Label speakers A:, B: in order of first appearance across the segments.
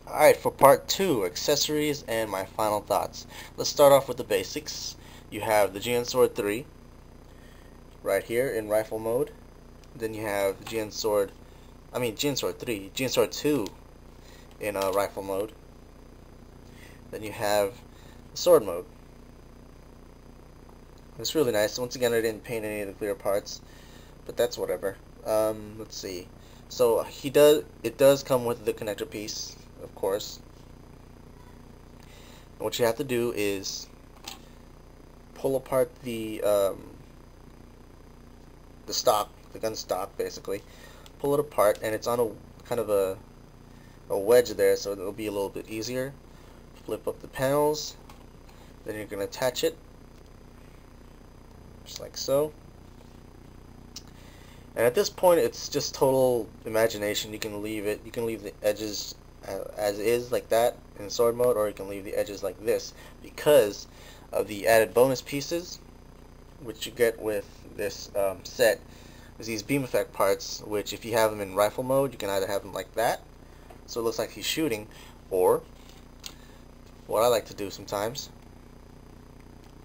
A: Alright, for part 2, accessories and my final thoughts. Let's start off with the basics. You have the GN Sword 3 right here in rifle mode. Then you have the GN Sword 3, GN Sword 2 in rifle mode. Then you have the sword mode. It's really nice. Once again, I didn't paint any of the clear parts, but that's whatever. Let's see. So it does come with the connector piece, of course. What you have to do is pull apart the stock, the gun stock, basically. Pull it apart, and it's on a kind of a wedge there, so it'll be a little bit easier. Flip up the panels, then you're going to attach it, just like so. And at this point, it's just total imagination. You can leave it. You can leave the edges as is, like that, in sword mode, or you can leave the edges like this, because of the added bonus pieces, which you get with this set. Is these beam effect parts, which if you have them in rifle mode, you can either have them like that, so it looks like he's shooting, or what I like to do sometimes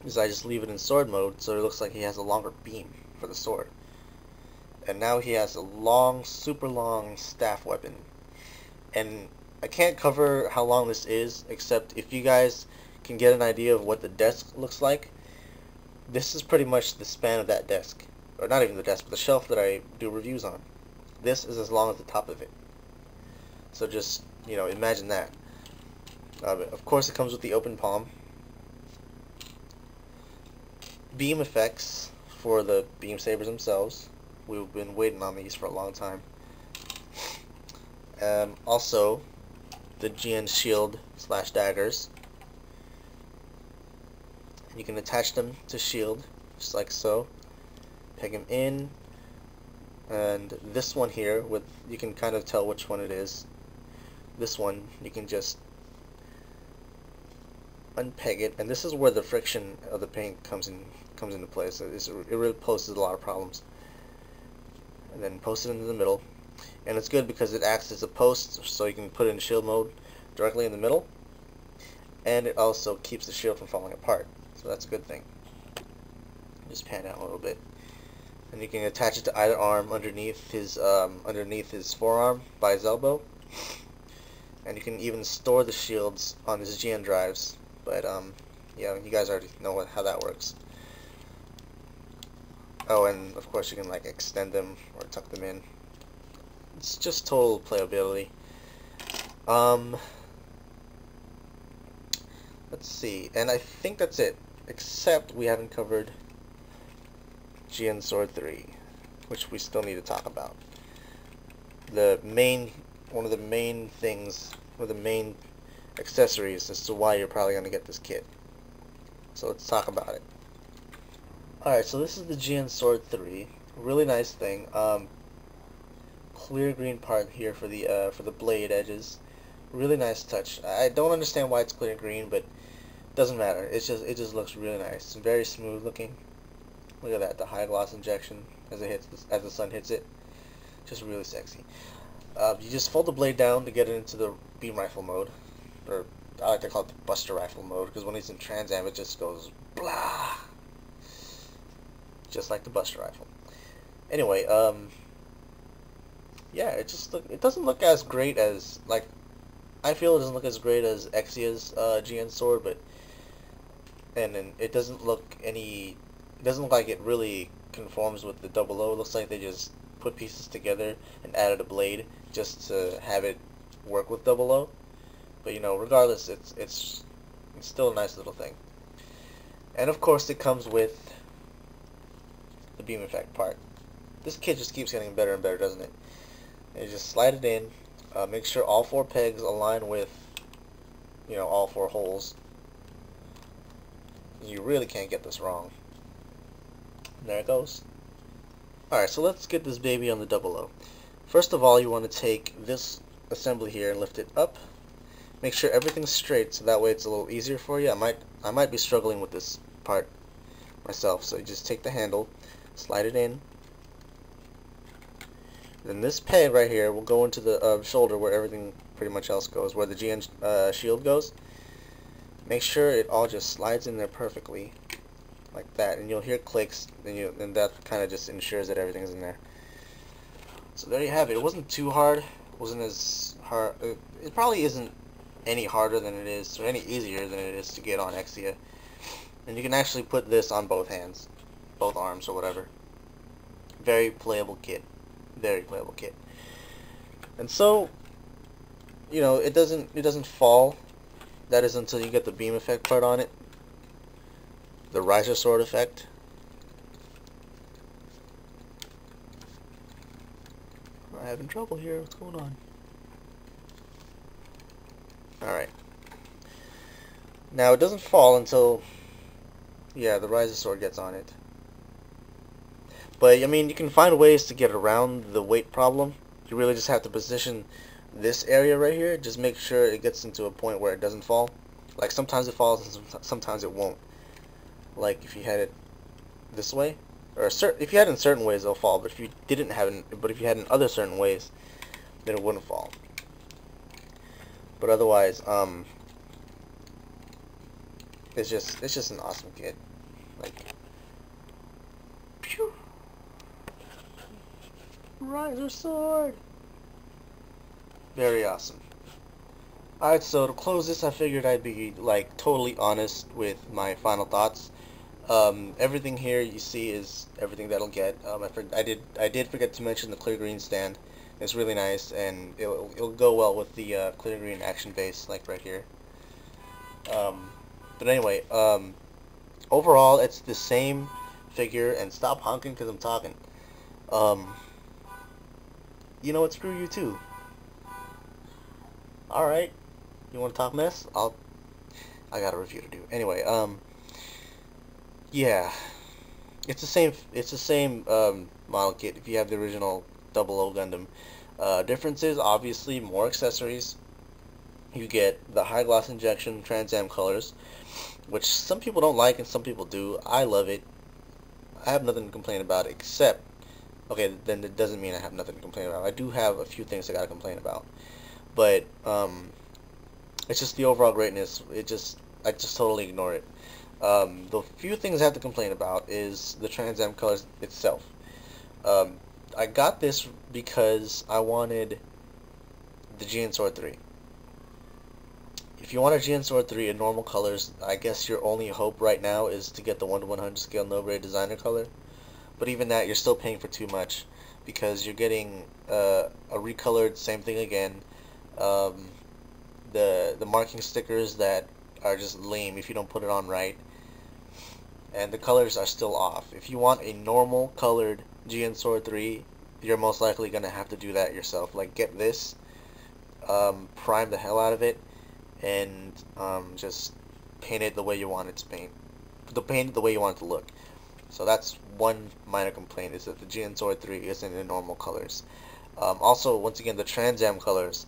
A: is I just leave it in sword mode, so it looks like he has a longer beam for the sword. And now he has a long, super long staff weapon. And I can't cover how long this is, except if you guys can get an idea of what the desk looks like, this is pretty much the span of that desk. Or not even the desk, but the shelf that I do reviews on. This is as long as the top of it. So just, imagine that. Of course, it comes with the open palm. Beam effects for the beam sabers themselves. We've been waiting on these for a long time. Also, the GN shield / daggers. You can attach them to shield, just like so. Peg them in, and this one here, you can kind of tell which one it is. This one, you can just unpeg it, and this is where the friction of the paint comes into play. So it really poses a lot of problems. And then post it into the middle, and it's good because it acts as a post, so you can put it in shield mode directly in the middle, and it also keeps the shield from falling apart, so that's a good thing. Just pan out a little bit, and you can attach it to either arm underneath his forearm by his elbow, and you can even store the shields on his GN drives. But yeah, you guys already know how that works. Oh, and of course you can extend them or tuck them in. It's just total playability. Let's see, and I think that's it. Except we haven't covered GN Sword 3, which we still need to talk about. One of the main things, one of the main accessories as to why you're probably going to get this kit. So let's talk about it. Alright, so this is the GN Sword 3. Really nice thing. Clear green part here for the blade edges. Really nice touch. I don't understand why it's clear green, but it doesn't matter. It just looks really nice. It's very smooth looking. Look at that, the high gloss injection as the sun hits it. Just really sexy. You just fold the blade down to get it into the beam rifle mode, or I like to call it the buster rifle mode, because when he's in Trans Am it just goes blah, just like the buster rifle. Anyway, yeah, it doesn't look as great as, I feel it doesn't look as great as Exia's GN sword, but then it doesn't look like it really conforms with the 00. It looks like they just put pieces together and added a blade just to have it work with 00. But regardless, it's still a nice little thing. And of course, it comes with the beam effect part. This kit just keeps getting better and better, doesn't it? And you just slide it in. Make sure all 4 pegs align with, all 4 holes. You really can't get this wrong. And there it goes. Alright, so let's get this baby on the 00. First of all, you want to take this assembly here and lift it up. Make sure everything's straight, so that way it's a little easier for you. I might be struggling with this part myself, so you just take the handle, slide it in. Then this peg right here will go into the shoulder where everything pretty much else goes, where the GN shield goes. Make sure it all just slides in there perfectly, like that, and you'll hear clicks, and that kind of just ensures that everything's in there. So there you have it. It wasn't too hard. It wasn't as hard. It probably isn't any harder than it is, or any easier than it is to get on Exia. And you can actually put this on both hands, both arms, or whatever. Very playable kit. Very playable kit. And so, you know, it doesn't fall. That is until you get the beam effect part on it. The Rasier sword effect. I'm having trouble here. What's going on? Alright. Now, it doesn't fall until, yeah, the Rasier sword gets on it. But, I mean, you can find ways to get around the weight problem. You really just have to position this area right here. Just make sure it gets into a point where it doesn't fall. Like, sometimes it falls and sometimes it won't. Like, if you had it this way, or if you had it in certain ways, it'll fall. But if you didn't have it, but if you had it in other certain ways, then it wouldn't fall. But otherwise, it's just an awesome kit. Like, phew. Rasier sword. Very awesome. Alright, so to close this, I figured I'd be like totally honest with my final thoughts. Everything here you see is everything that'll get. I did forget to mention the clear green stand. It's really nice, and it'll go well with the clear green action base, like right here. But anyway, overall it's the same figure. And stop honking because I'm talking. You know what? Screw you too. Alright. You want to talk mess? I got a review to do. Anyway, yeah. It's the same model kit if you have the original 00 Gundam. Differences, obviously, more accessories. You get the high gloss injection Trans Am colors, which some people don't like and some people do. I love it. I have nothing to complain about, except, okay, then it doesn't mean I have nothing to complain about. I do have a few things I gotta complain about. But it's just the overall greatness. I just totally ignore it. The few things I have to complain about is the Trans Am colors itself. I got this because I wanted the GN Sword 3. If you want a GN Sword 3 in normal colors, I guess your only hope right now is to get the 1:100 scale Nobre designer color. But even that, you're still paying for too much, because you're getting a recolored same thing again. The marking stickers that are just lame if you don't put it on right, and the colors are still off. If you want a normal colored GN Sword 3, you're most likely gonna have to do that yourself. Like, get this, prime the hell out of it, and just paint it the way you want it to paint. Paint it the way you want it to look. So that's one minor complaint, is that the GN Sword 3 isn't in normal colors. Also, once again, the Trans Am colors,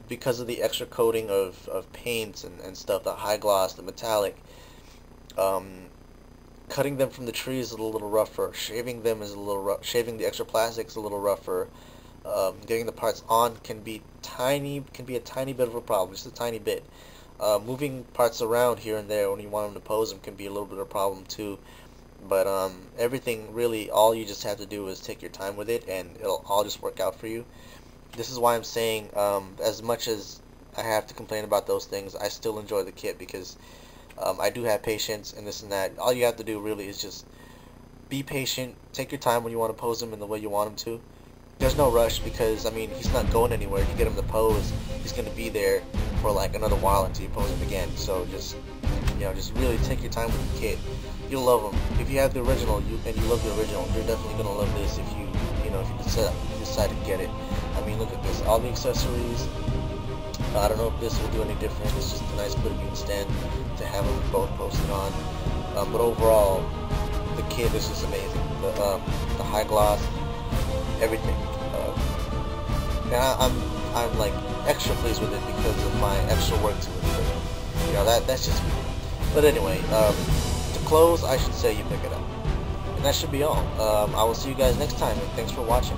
A: because of the extra coating of paints and stuff, the high gloss, the metallic, cutting them from the tree is a little rougher. Shaving them is a little rough. Shaving the extra plastic is a little rougher. Getting the parts on can be a tiny bit of a problem, just a tiny bit. Moving parts around here and there when you want them to pose them can be a little bit of a problem too. But everything, really, all you just have to do is take your time with it, and it'll all just work out for you. This is why I'm saying, as much as I have to complain about those things, I still enjoy the kit, because I do have patience and this and that. All you have to do really is just be patient, take your time when you want to pose him in the way you want him to. There's no rush, because, I mean, he's not going anywhere. If you get him to pose, he's going to be there for like another while until you pose him again. So just, you know, just really take your time with the kit. You'll love him. If you have the original and you love the original, you're definitely going to love this if you decide to get it. I mean, look at this. All the accessories. I don't know if this will do any different. It's just a nice clear green stand to have them both posted on. But overall, the kit is just amazing. The high gloss, everything. And I'm like extra pleased with it because of my extra work to it. But, you know, that's just me. But anyway, to close, I should say you pick it up. And that should be all. I will see you guys next time, and thanks for watching.